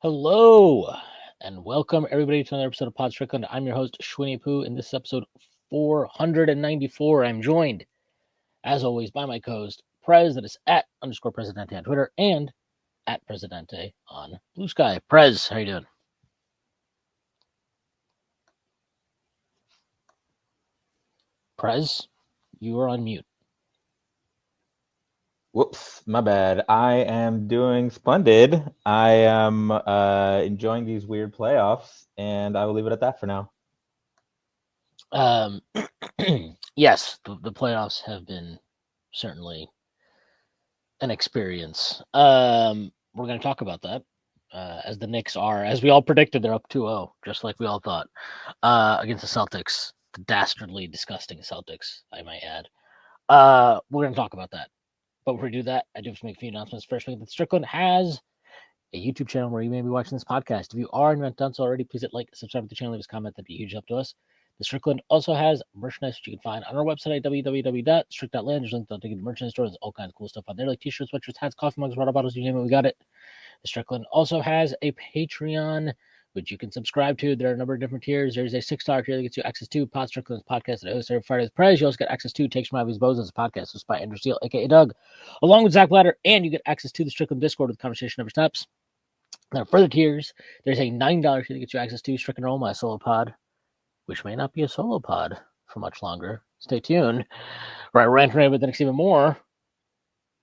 Hello, and welcome everybody to another episode of Pod Strickland. I'm your host, Shwin and Prez. In this episode 494, I'm joined, as always, by my co-host, Prez, that is @_Presidente on Twitter, and @Presidente on Blue Sky. Prez, how you doing? Prez, you are on mute. Whoops, my bad. I am doing splendid. I am enjoying these weird playoffs, and I will leave it at that for now. Yes, the playoffs have been certainly an experience. We're going to talk about that. As the Knicks are, as we all predicted, they're up 2-0, just like we all thought, against the Celtics. The dastardly, disgusting Celtics, I might add. We're going to talk about that. But before we do that, I do have to make a few announcements. First, that Strickland has a YouTube channel where you may be watching this podcast. If you are and haven't done so already, please hit like, subscribe to the channel, leave us a comment. That'd be a huge help to us. The Strickland also has merchandise which you can find on our website at www.strict.land. There's a link to the merchandise store. There's all kinds of cool stuff on there, like t-shirts, sweatshirts, hats, coffee mugs, water bottles, you name it, we got it. The Strickland also has a Patreon, which you can subscribe to. There are a number of different tiers. There's a $6 tier that gets you access to Pod Strickland's podcast that I host every Friday with Prez. You also get access to Takes from Ivy's Bows as a podcast hosted by Andrew Steele, aka Doug, along with Zach Blatter, and you get access to the Strickland Discord with the conversation never stops. There are further tiers. There's a $9 tier that gets you access to Strickland Roll, my solo pod, which may not be a solo pod for much longer. Stay tuned. Where I rant and rave about the Knicks even more.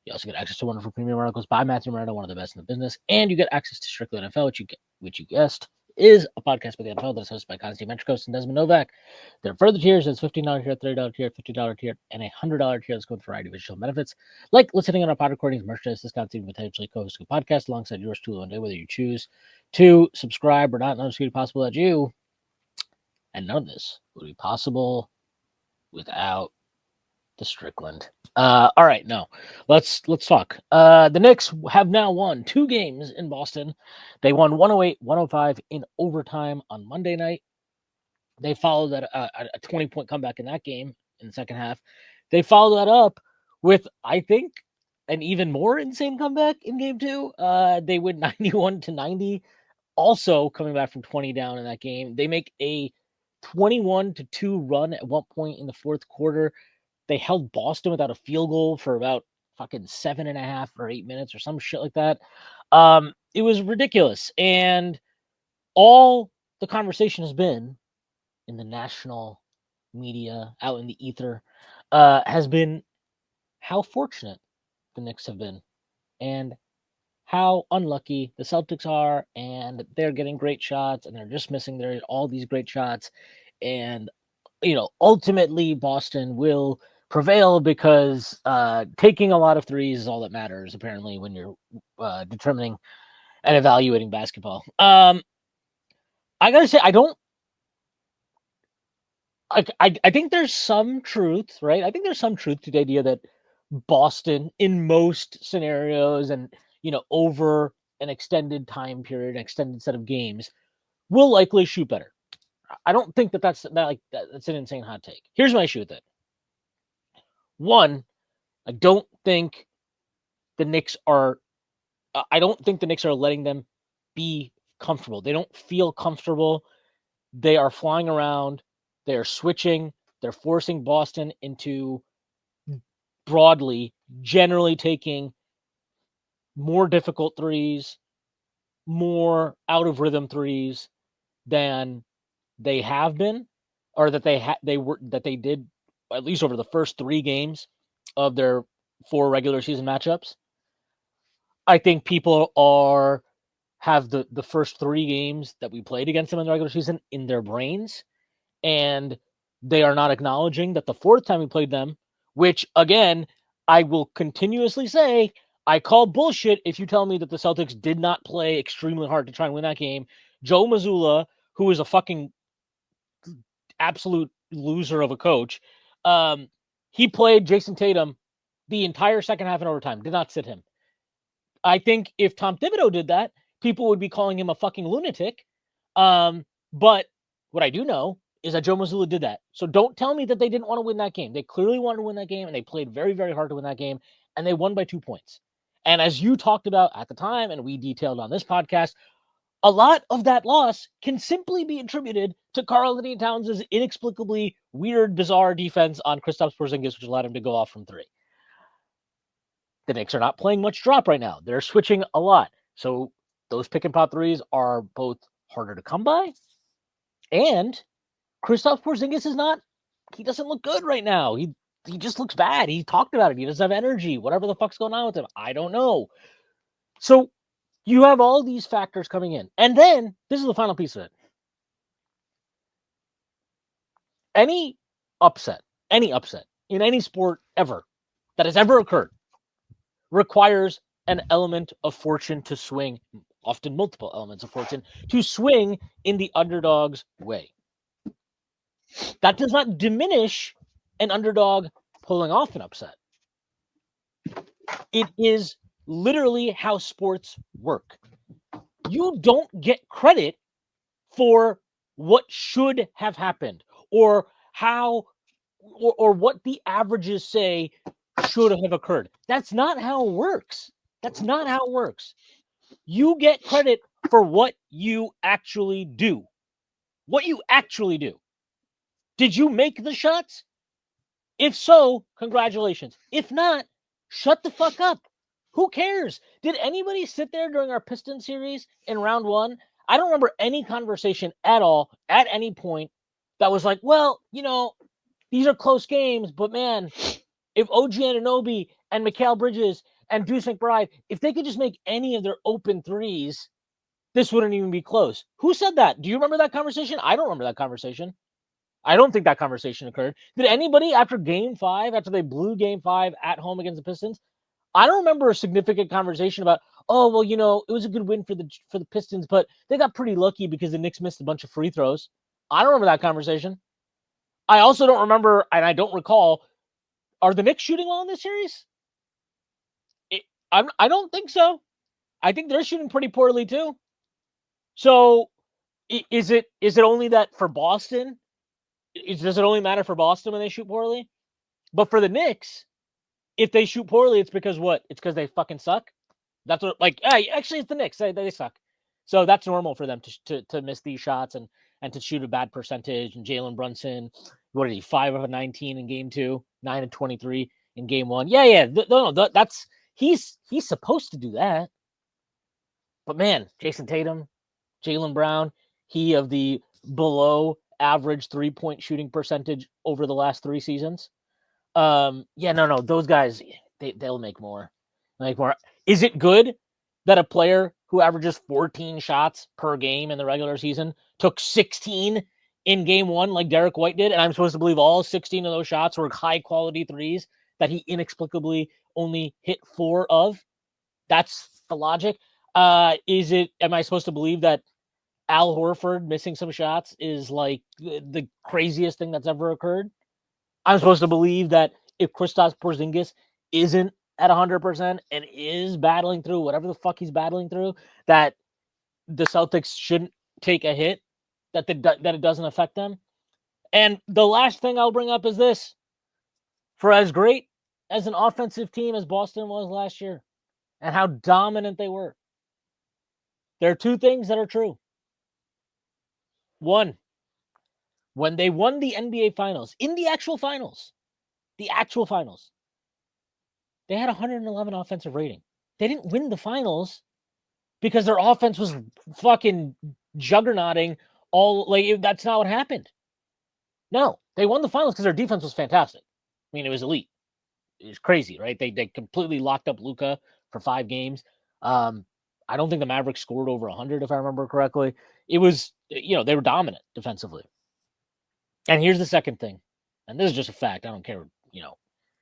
You also get access to wonderful premium articles by Matthew Moretta, one of the best in the business, and you get access to Strictly NFL, which you guessed is a podcast by the NFL that is hosted by Konstantin Metrikos and Desmond Novak. There are further tiers. There's $15 tier, $30 tier, $50 tier, and a $100 tier that's going for a variety of additional benefits, like listening on our pod recordings, merchandise, discounts, even potentially co-hosting a podcast alongside yours truly one day, whether you choose to subscribe or not. None of this would be possible without you, and none of this would be possible without the Strickland. All right, no, let's talk. The Knicks have now won 2 games in Boston. They won 108-105 in overtime on Monday night. They followed that a 20-point comeback in that game in the second half. They followed that up with, I think, an even more insane comeback in game 2. They win 91-90, also coming back from 20 down in that game. They make a 21-2 run at one point in the fourth quarter. They held Boston without a field goal for about fucking 7.5 or 8 minutes or some shit like that. It was ridiculous. And all the conversation has been in the national media, out in the ether, has been how fortunate the Knicks have been and how unlucky the Celtics are, and they're getting great shots and they're just missing all these great shots. And, ultimately Boston will prevail because taking a lot of threes is all that matters, apparently, when you're determining and evaluating basketball. I gotta say, I think there's some truth, right? I think there's some truth to the idea that Boston, in most scenarios and, over an extended time period, an extended set of games, will likely shoot better. I don't think that's an insane hot take. Here's my issue with it. One, I don't think the Knicks are letting them be comfortable. They don't feel comfortable. They are flying around. They are switching. They're forcing Boston into broadly, generally taking more difficult threes, more out of rhythm threes than they have been, or that they did at least over the first 3 games of their 4 regular season matchups. I think people have the first 3 games that we played against them in the regular season in their brains, and they are not acknowledging that the 4th time we played them, which, again, I will continuously say, I call bullshit if you tell me that the Celtics did not play extremely hard to try and win that game. Joe Mazzulla, who is a fucking absolute loser of a coach, he played Jason Tatum the entire second half in overtime, did not sit him. I think if Tom Thibodeau did that, people would be calling him a fucking lunatic. But what I do know is that Joe Mazzulla did that. So don't tell me that they didn't want to win that game. They clearly wanted to win that game, and they played very, very hard to win that game, and they won by 2 points. And as you talked about at the time, and we detailed on this podcast, A lot of that loss can simply be attributed to Karl-Anthony Towns' inexplicably weird, bizarre defense on Kristaps Porzingis, which allowed him to go off from three. The Knicks are not playing much drop right now. They're switching a lot. So those pick and pop threes are both harder to come by, and Kristaps Porzingis is not, he doesn't look good right now. He just looks bad. He talked about it. He doesn't have energy. Whatever the fuck's going on with him, I don't know. So you have all these factors coming in. And then, this is the final piece of it. Any upset in any sport ever that has ever occurred requires an element of fortune to swing, often multiple elements of fortune, to swing in the underdog's way. That does not diminish an underdog pulling off an upset. It is literally how sports work. You don't get credit for what should have happened or how or what the averages say should have occurred. That's not how it works. That's not how it works. You get credit for what you actually do. What you actually do. Did you make the shots? If so, congratulations. If not, shut the fuck up. Who cares? Did anybody sit there during our Pistons series in round one? I don't remember any conversation at all at any point that was like, well, these are close games, but man, if OG Anunoby and Mikal Bridges and Deuce McBride, if they could just make any of their open threes, this wouldn't even be close. Who said that? Do you remember that conversation? I don't remember that conversation. I don't think that conversation occurred. Did anybody after Game 5, after they blew Game 5 at home against the Pistons, I don't remember a significant conversation about, oh, well, it was a good win for the Pistons, but they got pretty lucky because the Knicks missed a bunch of free throws. I don't remember that conversation. I also don't remember, and I don't recall, are the Knicks shooting well in this series? I don't think so. I think they're shooting pretty poorly too. So is it only that for Boston? Does it only matter for Boston when they shoot poorly? But for the Knicks, if they shoot poorly, it's because what? It's because they fucking suck? That's what, actually, it's the Knicks. They suck. So that's normal for them to miss these shots and to shoot a bad percentage. And Jalen Brunson, what did he, 5 of 19 in game 2, 9 of 23 in game 1. Yeah. No, that's, he's supposed to do that. But man, Jason Tatum, Jaylen Brown, he of the below average 3-point shooting percentage over the last 3 seasons. Those guys, they'll make more. Is it good that a player who averages 14 shots per game in the regular season took 16 in game 1 like Derek White did, and I'm supposed to believe all 16 of those shots were high quality threes that he inexplicably only hit 4 of? That's the logic. Am I supposed to believe that Al Horford missing some shots is like the craziest thing that's ever occurred? I'm supposed to believe that if Kristaps Porzingis isn't at 100% and is battling through whatever the fuck he's battling through, that the Celtics shouldn't take a hit, that it doesn't affect them. And the last thing I'll bring up is this. For as great as an offensive team as Boston was last year and how dominant they were, there are 2 things that are true. One, when they won the NBA Finals, in the actual finals, they had 111 offensive rating. They didn't win the finals because their offense was fucking juggernauting that's not what happened. No, they won the finals because their defense was fantastic. I mean, it was elite. It was crazy, right? They completely locked up Luka for 5 games. I don't think the Mavericks scored over 100, if I remember correctly. It was, they were dominant defensively. And here's the second thing, and this is just a fact. I don't care,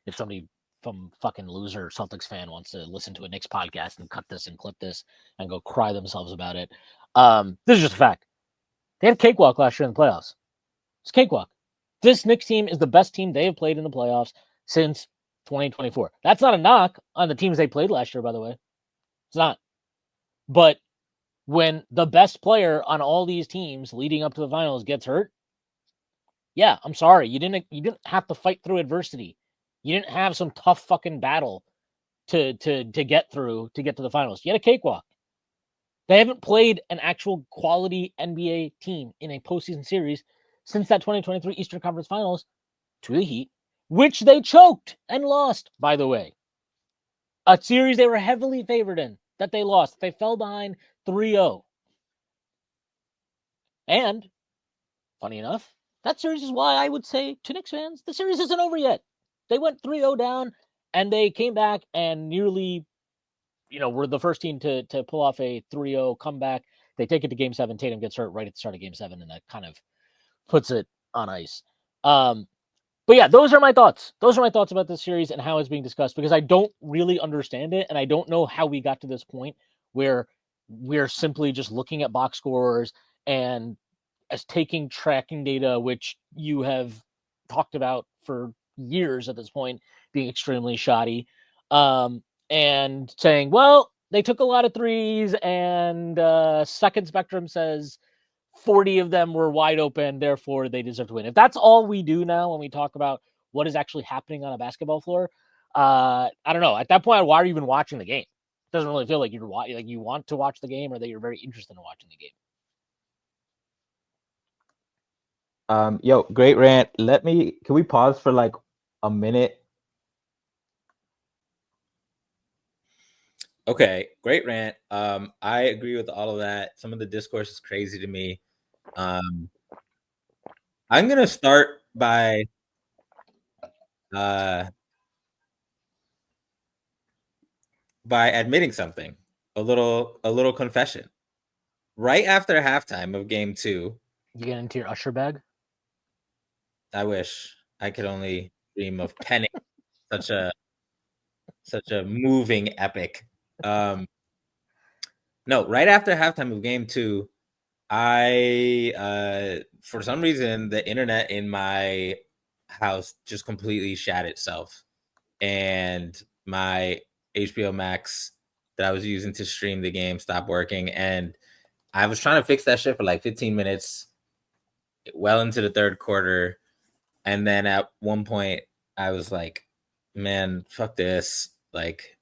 if somebody from fucking loser Celtics fan wants to listen to a Knicks podcast and cut this and clip this and go cry themselves about it. This is just a fact. They had a cakewalk last year in the playoffs. It's a cakewalk. This Knicks team is the best team they have played in the playoffs since 2024. That's not a knock on the teams they played last year, by the way. It's not. But when the best player on all these teams leading up to the finals gets hurt, yeah, I'm sorry. You didn't have to fight through adversity. You didn't have some tough fucking battle to get through to get to the finals. You had a cakewalk. They haven't played an actual quality NBA team in a postseason series since that 2023 Eastern Conference Finals to the Heat, which they choked and lost, by the way. A series they were heavily favored in that they lost. They fell behind 3-0. And, funny enough, that series is why I would say to Knicks fans, the series isn't over yet. They went 3-0 down, and they came back and nearly, were the first team to pull off a 3-0 comeback. They take it to Game 7. Tatum gets hurt right at the start of Game 7, and that kind of puts it on ice. But yeah, those are my thoughts. Those are my thoughts about this series and how it's being discussed, because I don't really understand it, and I don't know how we got to this point where we're simply just looking at box scores and as taking tracking data, which you have talked about for years at this point, being extremely shoddy, and saying, well, they took a lot of threes, and Second Spectrum says 40 of them were wide open, therefore they deserve to win. If that's all we do now when we talk about what is actually happening on a basketball floor, I don't know. At that point, why are you even watching the game? It doesn't really feel like you're like you want to watch the game or that you're very interested in watching the game. Yo, great rant. Can we pause for like a minute? Okay, great rant. I agree with all of that. Some of the discourse is crazy to me. I'm gonna start by admitting something. A little confession. Right after halftime of game 2, you get into your Usher bag. I wish I could only dream of penning such a moving epic. No, right after halftime of game 2, I for some reason the internet in my house just completely shat itself, and my HBO Max that I was using to stream the game stopped working, and I was trying to fix that shit for like 15 minutes, well into the third quarter, and then at one point I was like, man, fuck this, like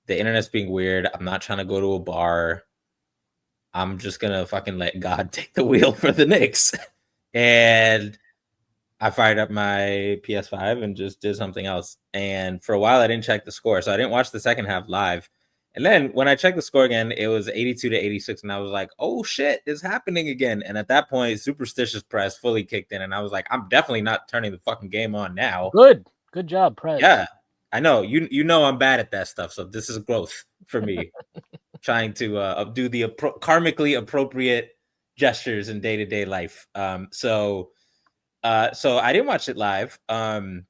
the internet's being weird, I'm not trying to go to a bar, I'm just gonna fucking let God take the wheel for the Knicks. And I fired up my PS5 and just did something else. And for a while, I didn't check the score. So I didn't watch the second half live. And then when I checked the score again, it was 82-86. And I was like, oh shit, it's happening again. And at that point, Superstitious Prez fully kicked in. And I was like, I'm definitely not turning the fucking game on now. Good job, Prez. Yeah, I know. You know I'm bad at that stuff. So this is growth for me. Trying to do the karmically appropriate gestures in day-to-day life. So I didn't watch it live. Turned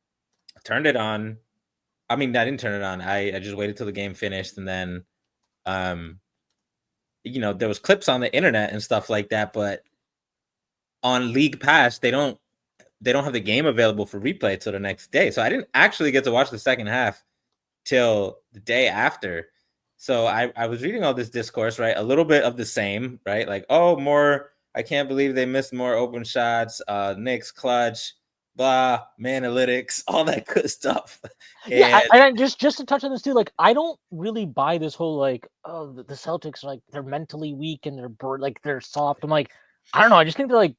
it on. I mean, I didn't turn it on. I just waited till the game finished, and then, there was clips on the internet and stuff like that. But on League Pass, they don't have the game available for replay till the next day. So I didn't actually get to watch the second half till the day after. So I was reading all this discourse, right? A little bit of the same, right? Like, oh, more. I can't believe they missed more open shots. Knicks clutch, blah, analytics, all that good stuff. Yeah, I just to touch on this too, like I don't really buy this whole like, oh, the Celtics like they're mentally weak and they're soft. I'm like, I don't know. I just think they're like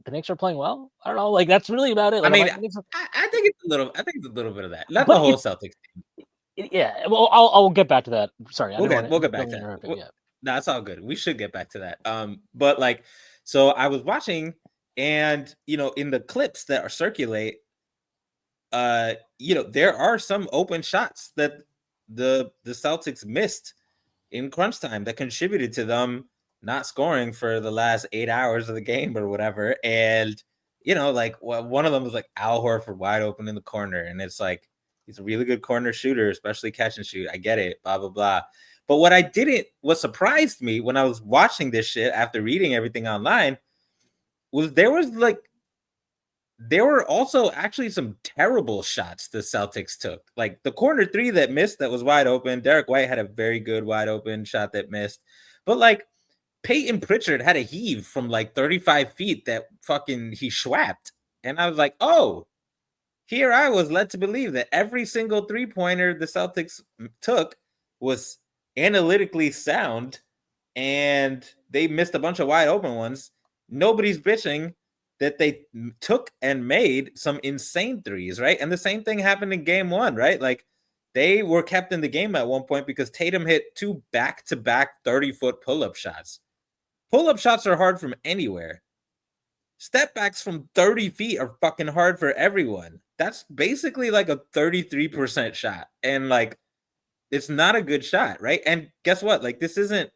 the Knicks are playing well. I don't know. Like that's really about it. Like, I mean, I think it's a little bit of that. Not the whole Celtics team. Yeah, well, I'll get back to that. Sorry, we'll get back to that. Yeah, that's all good. We should get back to that. But like, so I was watching, and in the clips that are circulate, there are some open shots that the Celtics missed in crunch time that contributed to them not scoring for the last 8 hours of the game or whatever. And like one of them was like Al Horford wide open in the corner, and it's like he's a really good corner shooter, especially catch and shoot. I get it, blah blah blah. But what surprised me when I was watching this shit after reading everything online was there were also actually some terrible shots the Celtics took. Like the corner three that missed that was wide open. Derek White had a very good wide open shot that missed. But like Peyton Pritchard had a heave from like 35 feet that fucking he schwapped. And I was like, oh, here I was led to believe that every single three-pointer the Celtics took was analytically sound and they missed a bunch of wide open ones. Nobody's bitching that they took and made some insane threes, right? And the same thing happened in game one, right? Like they were kept in the game at one point because Tatum hit 2 back-to-back 30-foot pull-up shots. Pull-up shots are hard from anywhere. Step backs from 30 feet are fucking hard for everyone. That's basically like a 33% shot. And like, it's not a good shot, right? And guess what? Like, this isn't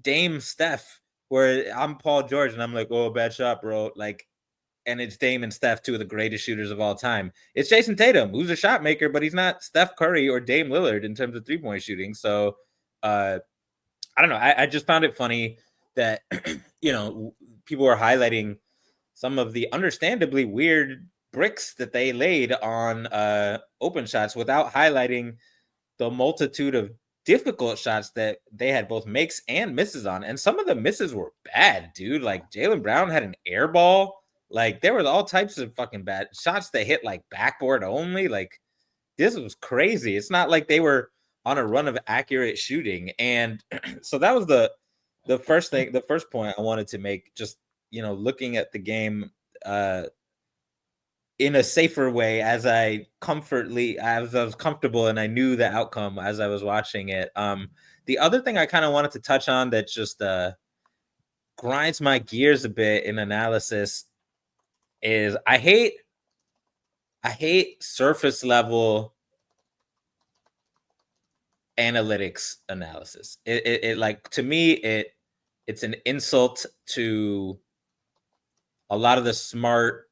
Dame Steph where I'm Paul George and I'm like, oh, bad shot, bro. Like, and it's Dame and Steph, two of the greatest shooters of all time. It's Jason Tatum, who's a shot maker, but he's not Steph Curry or Dame Lillard in terms of three-point shooting. So, I don't know. I just found it funny that, people are highlighting some of the understandably weird bricks that they laid on open shots without highlighting the multitude of difficult shots that they had both makes and misses on. And some of the misses were bad, dude. Like Jaylen Brown had an air ball. Like there was all types of fucking bad shots that hit like backboard only. Like this was crazy. It's not like they were on a run of accurate shooting. And so that was the first point I wanted to make, just, looking at the game in a safer way as I was comfortable and I knew the outcome as I was watching it. The other thing I kind of wanted to touch on that just grinds my gears a bit in analysis is I hate surface level analytics analysis. It like, to me, it's an insult to a lot of the smart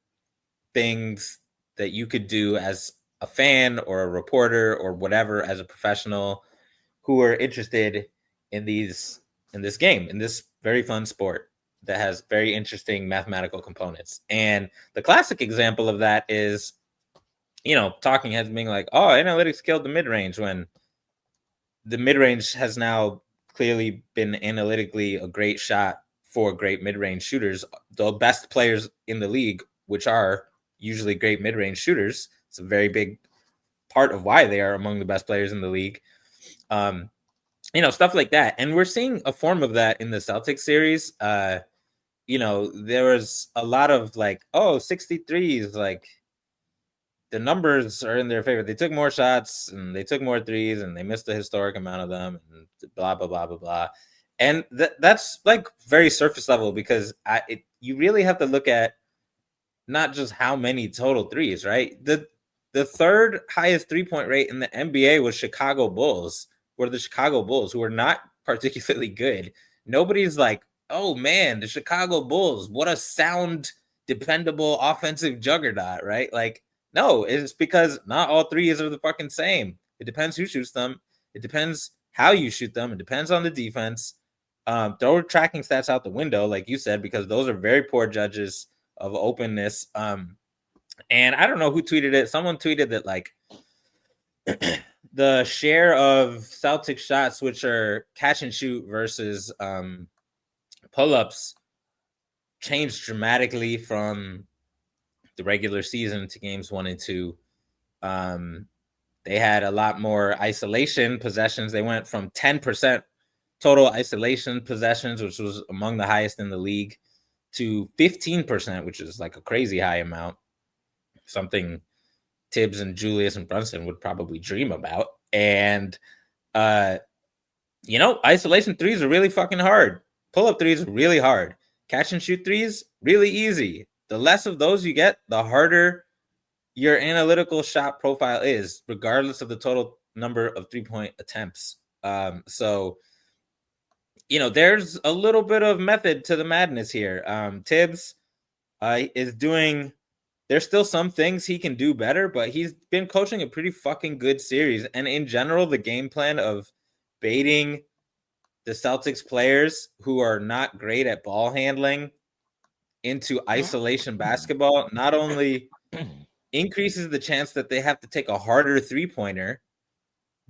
things that you could do as a fan or a reporter or whatever, as a professional who are interested in this game, in this very fun sport that has very interesting mathematical components. And the classic example of that is, talking heads being like, oh, analytics killed the mid-range, when the mid-range has now clearly been analytically a great shot for great mid-range shooters. The best players in the league, which are usually great mid-range shooters, it's a very big part of why they are among the best players in the league. Stuff like that. And we're seeing a form of that in the Celtics series. There was a lot of like, 63s, like the numbers are in their favor. They took more shots and they took more threes and they missed a historic amount of them and blah, blah, blah, blah, blah. And that's like very surface level, because you really have to look at not just how many total threes, right? The third highest 3-point rate in the NBA was Chicago Bulls, who are not particularly good. Nobody's like, oh man, the Chicago Bulls, what a sound, dependable offensive juggernaut, right? Like, no, it's because not all threes are the fucking same. It depends who shoots them. It depends how you shoot them. It depends on the defense. Throw tracking stats out the window, like you said, because those are very poor judges of openness. And I don't know who tweeted it. Someone tweeted that like the share of Celtics shots, which are catch and shoot versus pull-ups, changed dramatically from the regular season to games 1 and 2. They had a lot more isolation possessions. They went from 10% total isolation possessions, which was among the highest in the league, to 15%, which is like a crazy high amount. Something Thibs and Julius and Brunson would probably dream about. And, isolation threes are really fucking hard. Pull-up threes are really hard. Catch and shoot threes, really easy. The less of those you get, the harder your analytical shot profile is, regardless of the total number of 3-point attempts. So, there's a little bit of method to the madness here. Thibs is doing, there's still some things he can do better, but he's been coaching a pretty fucking good series. And in general, the game plan of baiting the Celtics players who are not great at ball handling into isolation basketball not only increases the chance that they have to take a harder 3-pointer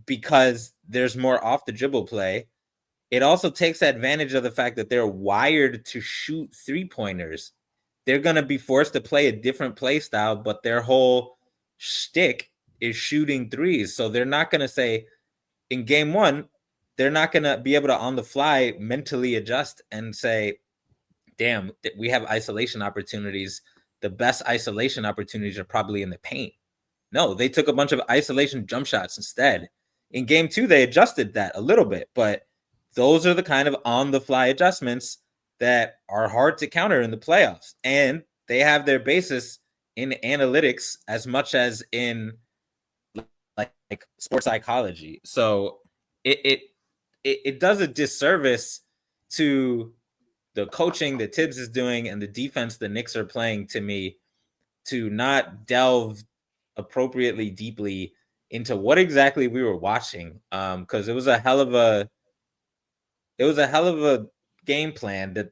because there's more off the dribble play, it also takes advantage of the fact that they're wired to shoot 3-pointers. They're going to be forced to play a different play style, but their whole shtick is shooting threes. So they're not going to say in game 1, they're not going to be able to on the fly mentally adjust and say, damn, we have isolation opportunities. The best isolation opportunities are probably in the paint. No, they took a bunch of isolation jump shots instead. In game 2, they adjusted that a little bit, but those are the kind of on-the-fly adjustments that are hard to counter in the playoffs. And they have their basis in analytics as much as in like sports psychology. So it does a disservice to the coaching that Thibs is doing and the defense the Knicks are playing, to me, to not delve appropriately deeply into what exactly we were watching. Because it was a hell of a game plan that,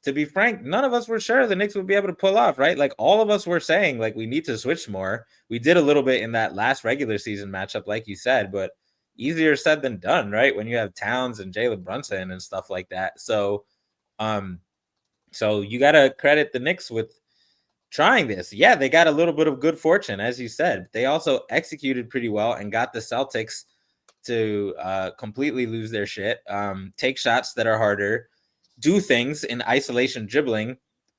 to be frank, none of us were sure the Knicks would be able to pull off, right? Like, all of us were saying, like, we need to switch more. We did a little bit in that last regular season matchup, like you said, but easier said than done, right? When you have Towns and Jalen Brunson and stuff like that. So you got to credit the Knicks with trying this. Yeah, they got a little bit of good fortune, as you said. They also executed pretty well and got the Celtics to completely lose their shit, take shots that are harder, do things in isolation dribbling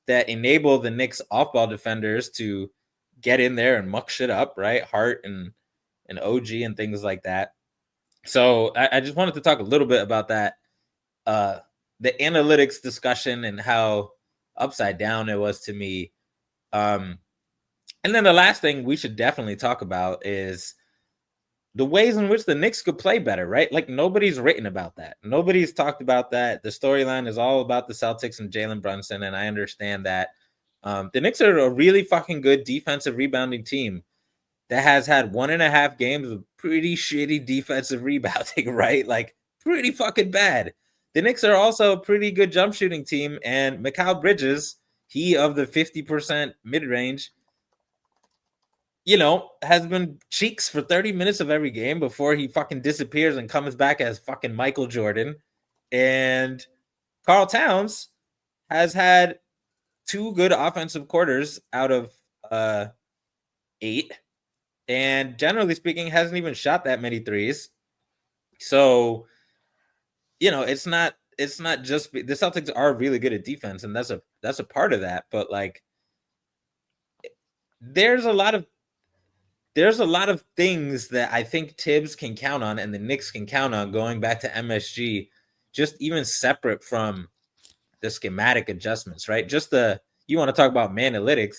that enable the Knicks off-ball defenders to get in there and muck shit up, right? Hart and OG and things like that. So I just wanted to talk a little bit about that, the analytics discussion and how upside down it was to me. And then the last thing we should definitely talk about is the ways in which the Knicks could play better, right? Like, nobody's written about that. Nobody's talked about that. The storyline is all about the Celtics and Jalen Brunson, and I understand that. The Knicks are a really fucking good defensive rebounding team that has had 1.5 games of pretty shitty defensive rebounding, right? Like, pretty fucking bad. The Knicks are also a pretty good jump shooting team, and Mikal Bridges, he of the 50% mid-range, has been cheeks for 30 minutes of every game before he fucking disappears and comes back as fucking Michael Jordan. And Karl Towns has had 2 good offensive quarters out of 8. And generally speaking, hasn't even shot that many threes. So, it's not just the Celtics are really good at defense, and that's a part of that. But like, there's a lot of things that I think Thibs can count on and the Knicks can count on going back to MSG, just even separate from the schematic adjustments, right? Just you want to talk about manalytics,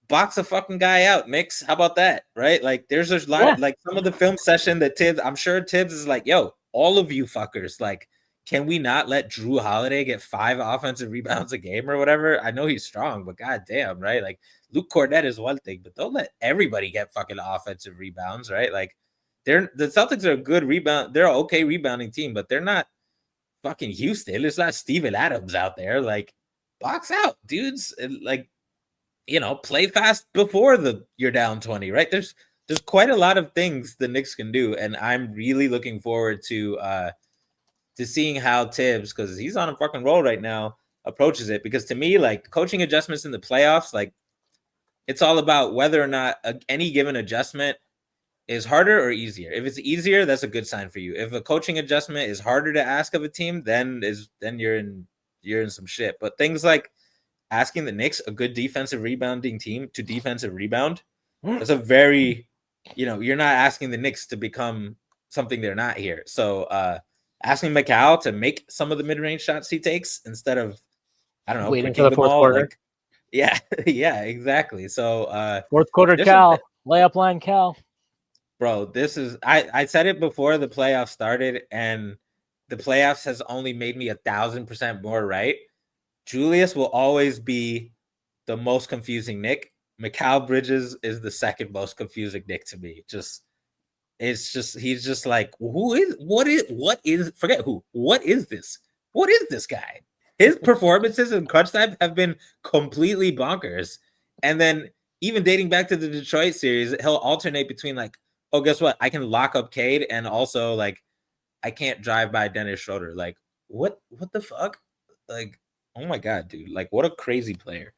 box a fucking guy out, Knicks. How about that, right? Like, there's a lot, like some of the film session that I'm sure Thibs is like, yo, all of you fuckers, like, can we not let Drew Holiday get 5 offensive rebounds a game or whatever? I know he's strong, but goddamn, right? Like, Luke Cornett is one thing, but don't let everybody get fucking offensive rebounds, right? Like, the Celtics are a good rebound. They're an okay rebounding team, but they're not fucking Houston. It's not Steven Adams out there. Like, box out, dudes. Like, play fast before you're down 20, right? There's quite a lot of things the Knicks can do, and I'm really looking forward to seeing how Thibs, because he's on a fucking roll right now, approaches it. Because to me, like, coaching adjustments in the playoffs, like, it's all about whether or not any given adjustment is harder or easier. If it's easier, that's a good sign for you. If a coaching adjustment is harder to ask of a team, then you're in some shit. But things like asking the Knicks, a good defensive rebounding team, to defensive rebound, that's a very, you're not asking the Knicks to become something they're not here. So asking Mikal to make some of the mid-range shots he takes instead of, I don't know, waiting for the fourth all, quarter. like, yeah, exactly. So fourth quarter Cal, layup line Cal. Bro, this is I said it before the playoffs started, and the playoffs has only made me 1,000% more right. Julius will always be the most confusing Knick. Mikal Bridges is the second most confusing Knick to me. He's just like, what is this? What is this guy? His performances in crunch time have been completely bonkers. And then even dating back to the Detroit series, he'll alternate between like, oh, guess what? I can lock up Cade, and also like, I can't drive by Dennis Schroeder. Like, what the fuck? Like, oh my God, dude. Like, what a crazy player.